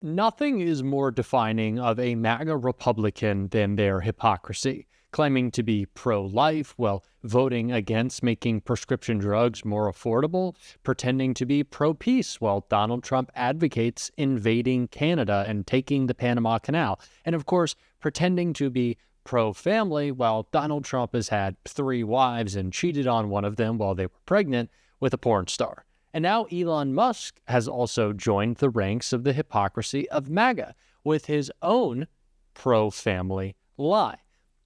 Nothing is more defining of a MAGA Republican than their hypocrisy, claiming to be pro-life while voting against making prescription drugs more affordable, pretending to be pro-peace while Donald Trump advocates invading Canada and taking the Panama Canal, and of course, pretending to be pro-family while Donald Trump has had 3 wives and cheated on one of them while they were pregnant with a porn star. And now Elon Musk has also joined the ranks of the hypocrisy of MAGA with his own pro-family lie,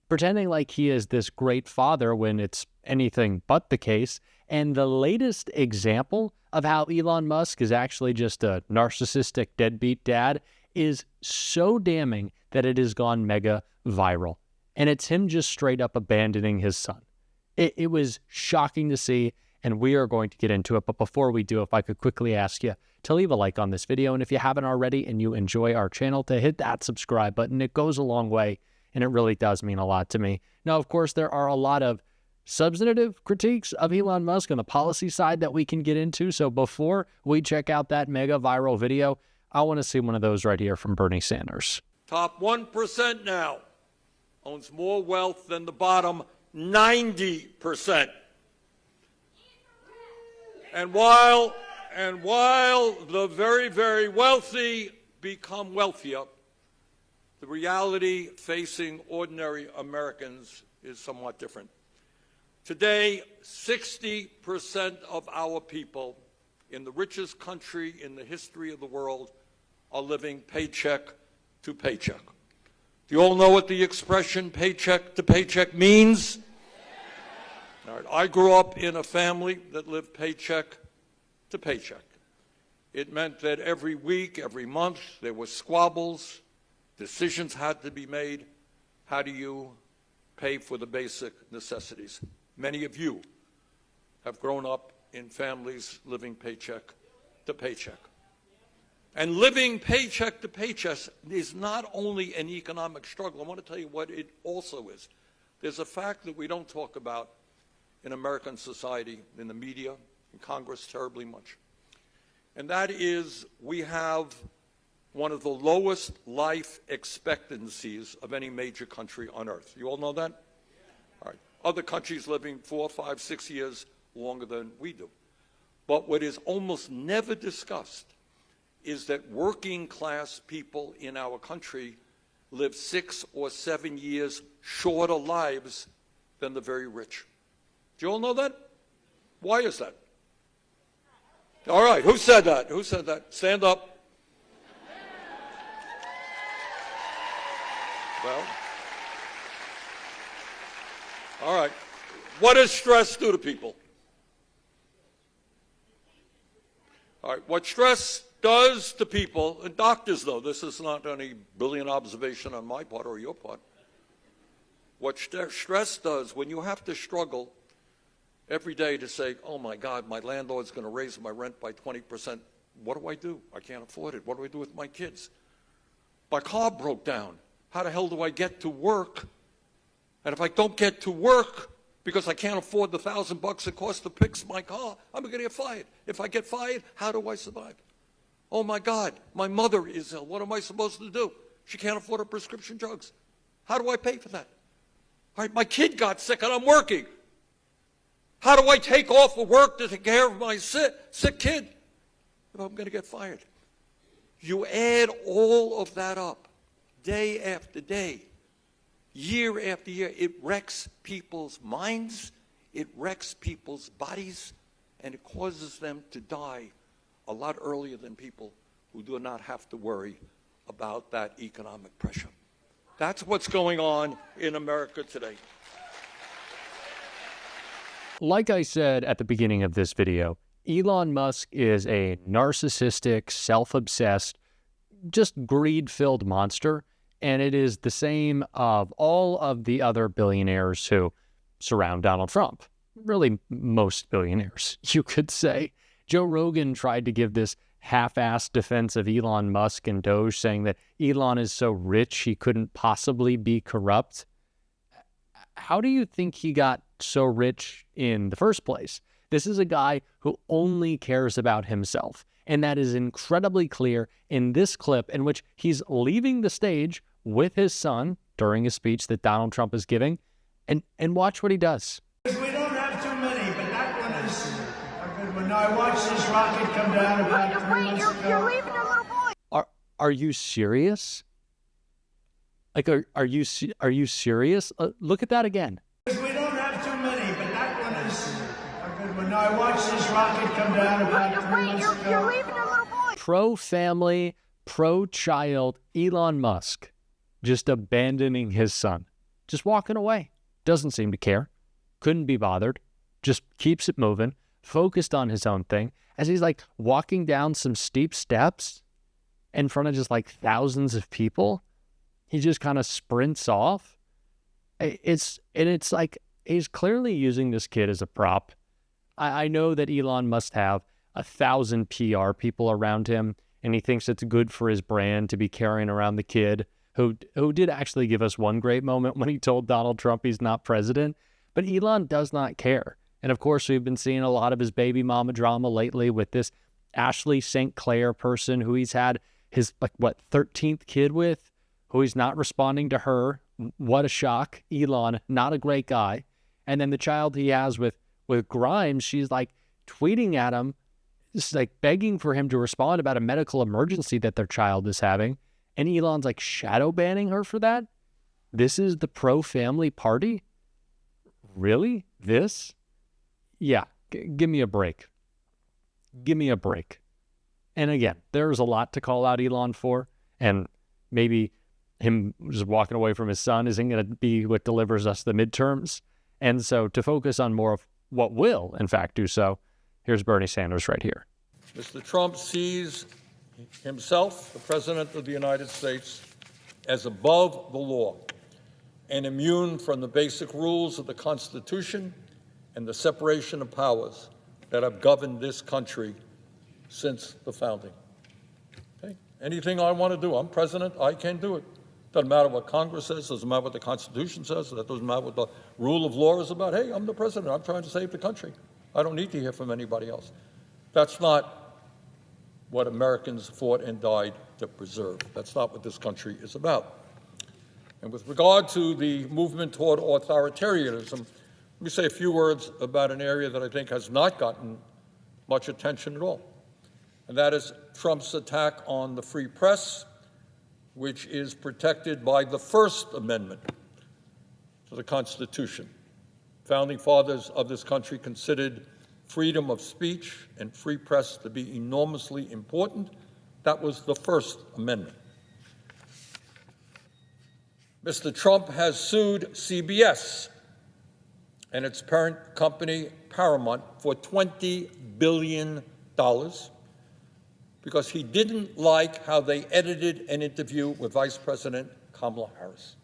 pretending like he is this great father when it's anything but the case. And the latest example of how Elon Musk is actually just a narcissistic deadbeat dad is so damning that it has gone mega viral. And it's him just straight up abandoning his son. It was shocking to see, and we are going to get into it. But before we do, if I could quickly ask you to leave a like on this video, and if you haven't already and you enjoy our channel, to hit that subscribe button. It goes a long way, and it really does mean a lot to me. Now, of course, there are a lot of substantive critiques of Elon Musk on the policy side that we can get into. So before we check out that mega viral video, I want to see one of those right here from Bernie Sanders. Top 1% now owns more wealth than the bottom 90%. And while the very, very wealthy become wealthier, the reality facing ordinary Americans is somewhat different. Today, 60% of our people in the richest country in the history of the world are living paycheck to paycheck. Do you all know what the expression paycheck to paycheck means? All right, I grew up in a family that lived paycheck to paycheck. It meant that every week, every month, there were squabbles, decisions had to be made. How do you pay for the basic necessities? Many of you have grown up in families living paycheck to paycheck. And living paycheck to paycheck is not only an economic struggle. I want to tell you what it also is. There's a fact that we don't talk about in American society, in the media, in Congress terribly much. And that is we have one of the lowest life expectancies of any major country on earth. You all know that? All right. Other countries living 4, 5, 6 years longer than we do. But what is almost never discussed is that working class people in our country live 6 or 7 years shorter lives than the very rich. Do you all know that? Why is that? All right, who said that? Who said that? Stand up. Well, all right. What does stress do to people? All right, what stress does to people, and doctors know, this is not any brilliant observation on my part or your part. What stress does when you have to struggle every day to say, oh my God, my landlord's going to raise my rent by 20%. What do I do? I can't afford it. What do I do with my kids? My car broke down. How the hell do I get to work? And if I don't get to work because I can't afford the $1,000 it costs to fix my car, I'm going to get fired. If I get fired, how do I survive? Oh my God, my mother is ill. What am I supposed to do? She can't afford her prescription drugs. How do I pay for that? All right, my kid got sick and I'm working. How do I take off of work to take care of my sick kid if I'm going to get fired? You add all of that up, day after day, year after year, it wrecks people's minds, it wrecks people's bodies, and it causes them to die a lot earlier than people who do not have to worry about that economic pressure. That's what's going on in America today. Like I said at the beginning of this video, Elon Musk is a narcissistic, self-obsessed, just greed-filled monster, and it is the same of all of the other billionaires who surround Donald Trump. Really, most billionaires, you could say. Joe Rogan tried to give this half-assed defense of Elon Musk and Doge, saying that Elon is so rich he couldn't possibly be corrupt. How do you think he got so rich in the first place? This is a guy who only cares about himself. And that is incredibly clear in this clip in which he's leaving the stage with his son during a speech that Donald Trump is giving. And watch what he does. We don't have too many, but that one is a good one. No, I watched this rocket come down about 3 months ago. You're leaving a little boy. Are you serious? Like, are you serious? Look at that again. We don't have too many, but that one is a good one. No, I watched this rocket come down about 3 months ago. You're leaving a little boy. Pro-family, pro-child Elon Musk just abandoning his son. Just walking away. Doesn't seem to care. Couldn't be bothered. Just keeps it moving. Focused on his own thing. As he's like walking down some steep steps in front of just like thousands of people, he just kind of sprints off. It's like he's clearly using this kid as a prop. I know that Elon must have 1,000 PR people around him, and he thinks it's good for his brand to be carrying around the kid who did actually give us one great moment when he told Donald Trump he's not president. But Elon does not care. And of course, we've been seeing a lot of his baby mama drama lately with this Ashley St. Clair person who he's had his, 13th kid with, who he's not responding to her. What a shock. Elon, not a great guy. And then the child he has with Grimes, she's like tweeting at him, just like begging for him to respond about a medical emergency that their child is having. And Elon's like shadow banning her for that? This is the pro-family party? Really? This? Yeah, give me a break. Give me a break. And again, there's a lot to call out Elon for, and maybe him just walking away from his son isn't going to be what delivers us the midterms. And so to focus on more of what will, in fact, do so, here's Bernie Sanders right here. Mr. Trump sees himself, the President of the United States, as above the law and immune from the basic rules of the Constitution and the separation of powers that have governed this country since the founding. Okay? Anything I want to do, I'm president, I can do it. Doesn't matter what Congress says, doesn't matter what the Constitution says, that doesn't matter what the rule of law is about. Hey, I'm the president, I'm trying to save the country. I don't need to hear from anybody else. That's not what Americans fought and died to preserve. That's not what this country is about. And with regard to the movement toward authoritarianism, let me say a few words about an area that I think has not gotten much attention at all, and that is Trump's attack on the free press, which is protected by the First Amendment to the Constitution. Founding fathers of this country considered freedom of speech and free press to be enormously important. That was the First Amendment. Mr. Trump has sued CBS and its parent company, Paramount, for $20 billion because he didn't like how they edited an interview with Vice President Kamala Harris.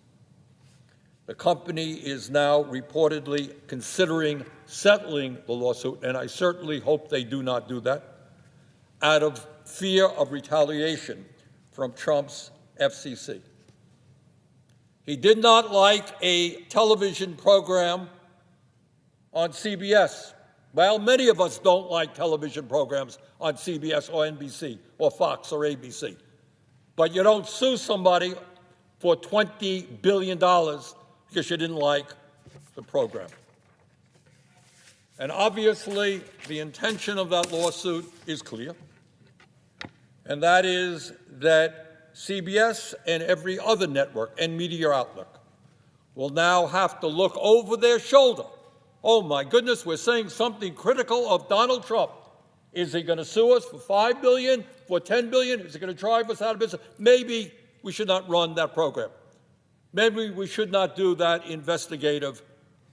The company is now reportedly considering settling the lawsuit, and I certainly hope they do not do that, out of fear of retaliation from Trump's FCC. He did not like a television program on CBS. Well, many of us don't like television programs on CBS or NBC or Fox or ABC. But you don't sue somebody for $20 billion because you didn't like the program. And obviously, the intention of that lawsuit is clear, and that is that CBS and every other network and media outlet will now have to look over their shoulder. Oh my goodness, we're saying something critical of Donald Trump. Is he going to sue us for $5 billion, for $10 billion? Is he going to drive us out of business? Maybe we should not run that program. Maybe we should not do that investigative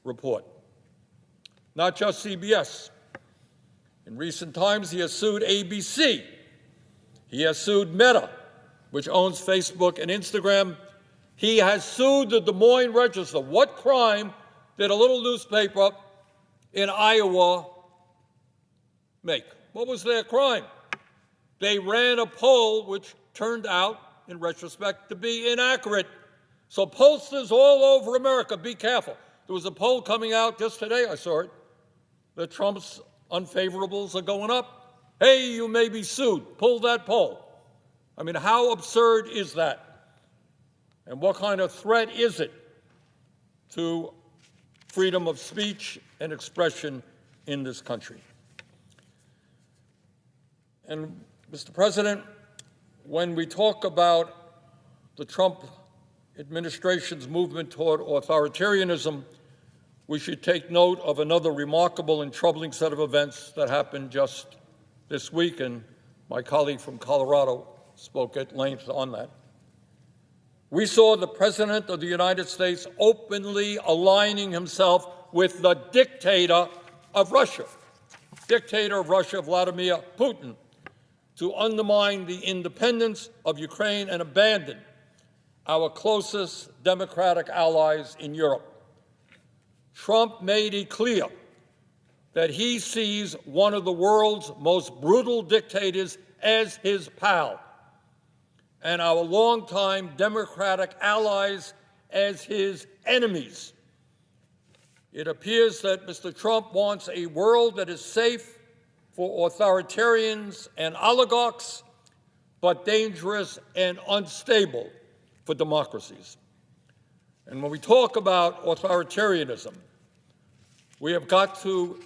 report. Not just CBS. In recent times, he has sued ABC. He has sued Meta, which owns Facebook and Instagram. He has sued the Des Moines Register. What crime did a little newspaper in Iowa make? What was their crime? They ran a poll which turned out, in retrospect, to be inaccurate. So pollsters all over America, be careful. There was a poll coming out just today, I saw it, that Trump's unfavorables are going up. Hey, you may be sued. Pull that poll. I mean, how absurd is that? And what kind of threat is it to freedom of speech and expression in this country? And, Mr. President, when we talk about the Trump administration's movement toward authoritarianism, we should take note of another remarkable and troubling set of events that happened just this week, and my colleague from Colorado spoke at length on that. We saw the President of the United States openly aligning himself with the dictator of Russia, Vladimir Putin, to undermine the independence of Ukraine and abandon our closest democratic allies in Europe. Trump made it clear that he sees one of the world's most brutal dictators as his pal, and our longtime democratic allies as his enemies. It appears that Mr. Trump wants a world that is safe for authoritarians and oligarchs, but dangerous and unstable for democracies. And when we talk about authoritarianism, we have got to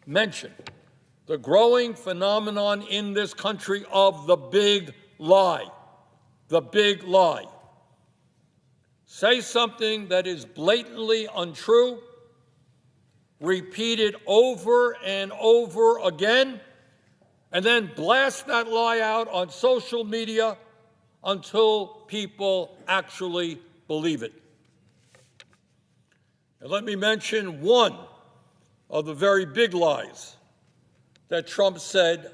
mention the growing phenomenon in this country of the big lie. The big lie. Say something that is blatantly untrue, repeat it over and over again, and then blast that lie out on social media until people actually believe it. And let me mention one of the very big lies that Trump said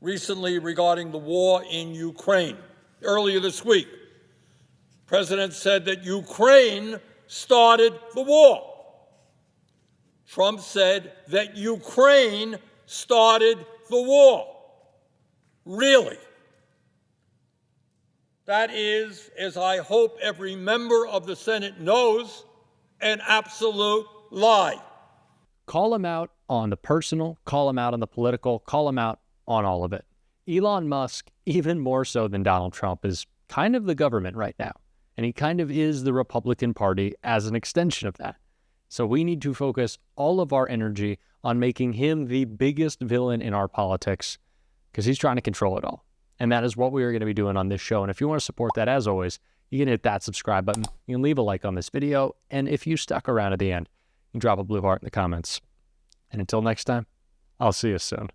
recently regarding the war in Ukraine. Earlier this week, the President said that Ukraine started the war. Trump said that Ukraine started the war. Really? That is, as I hope every member of the Senate knows, an absolute lie. Call him out on the personal, call him out on the political, call him out on all of it. Elon Musk, even more so than Donald Trump, is kind of the government right now. And he kind of is the Republican Party as an extension of that. So we need to focus all of our energy on making him the biggest villain in our politics, because he's trying to control it all. And that is what we are going to be doing on this show. And if you want to support that, as always, you can hit that subscribe button. You can leave a like on this video. And if you stuck around at the end, you can drop a blue heart in the comments. And until next time, I'll see you soon.